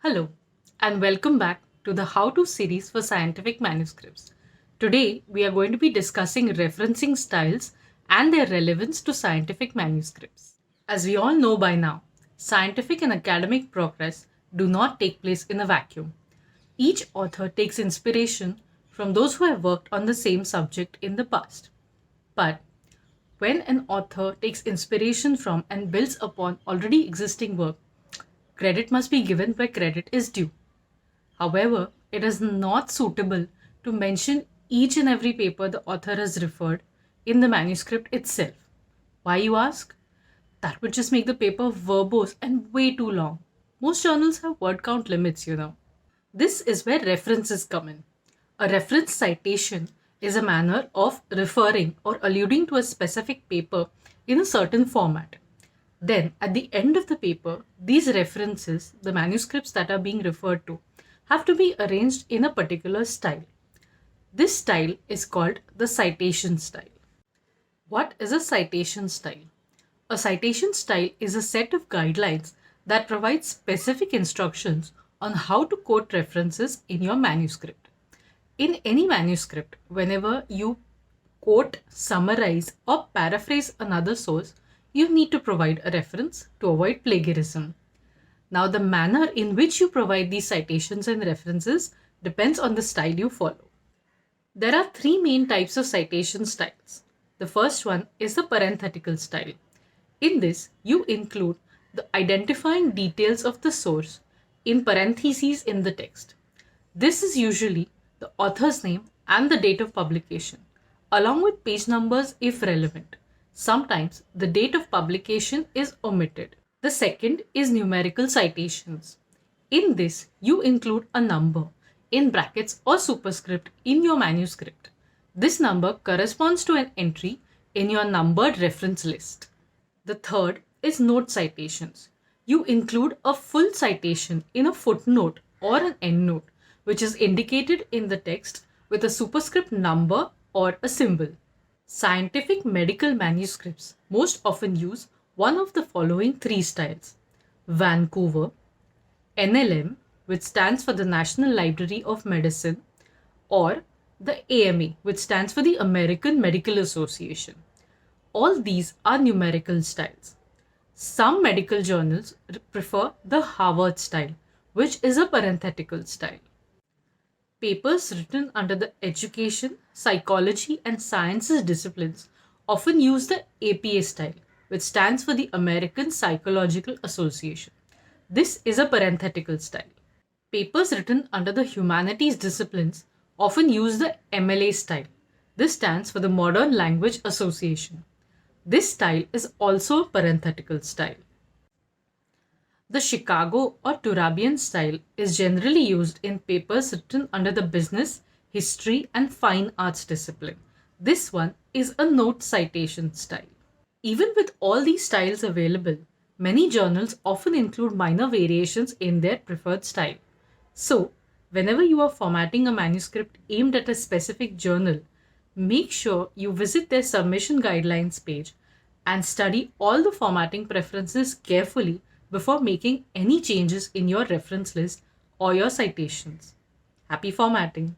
Hello, and welcome back to the How To series for scientific manuscripts. Today, we are going to be discussing referencing styles and their relevance to scientific manuscripts. As we all know by now, scientific and academic progress do not take place in a vacuum. Each author takes inspiration from those who have worked on the same subject in the past. But when an author takes inspiration from and builds upon already existing work, credit must be given where credit is due. However, it is not suitable to mention each and every paper the author has referred in the manuscript itself. Why, you ask? That would just make the paper verbose and way too long. Most journals have word count limits. This is where references come in. A reference citation is a manner of referring or alluding to a specific paper in a certain format. Then, at the end of the paper, these references, the manuscripts that are being referred to, have to be arranged in a particular style. This style is called the citation style. What is a citation style? A citation style is a set of guidelines that provides specific instructions on how to quote references in your manuscript. In any manuscript, whenever you quote, summarize, or paraphrase another source, you need to provide a reference to avoid plagiarism. Now, the manner in which you provide these citations and references depends on the style you follow. There are three main types of citation styles. The first one is the parenthetical style. In this, you include the identifying details of the source in parentheses in the text. This is usually the author's name and the date of publication, along with page numbers if relevant. Sometimes the date of publication is omitted. The second is numerical citations. In this, you include a number in brackets or superscript in your manuscript. This number corresponds to an entry in your numbered reference list. The third is note citations. You include a full citation in a footnote or an endnote, which is indicated in the text with a superscript number or a symbol. Scientific medical manuscripts most often use one of the following three styles: Vancouver, NLM, which stands for the National Library of Medicine, or the AMA, which stands for the American Medical Association. All these are numerical styles. Some medical journals prefer the Harvard style, which is a parenthetical style. Papers written under the education, psychology, and sciences disciplines often use the APA style, which stands for the American Psychological Association. This is a parenthetical style. Papers written under the humanities disciplines often use the MLA style. This stands for the Modern Language Association. This style is also a parenthetical style. The Chicago or Turabian style is generally used in papers written under the business, history, and fine arts discipline. This one is a note citation style. Even with all these styles available, many journals often include minor variations in their preferred style. So, whenever you are formatting a manuscript aimed at a specific journal, make sure you visit their submission guidelines page and study all the formatting preferences carefully before making any changes in your reference list or your citations. Happy formatting!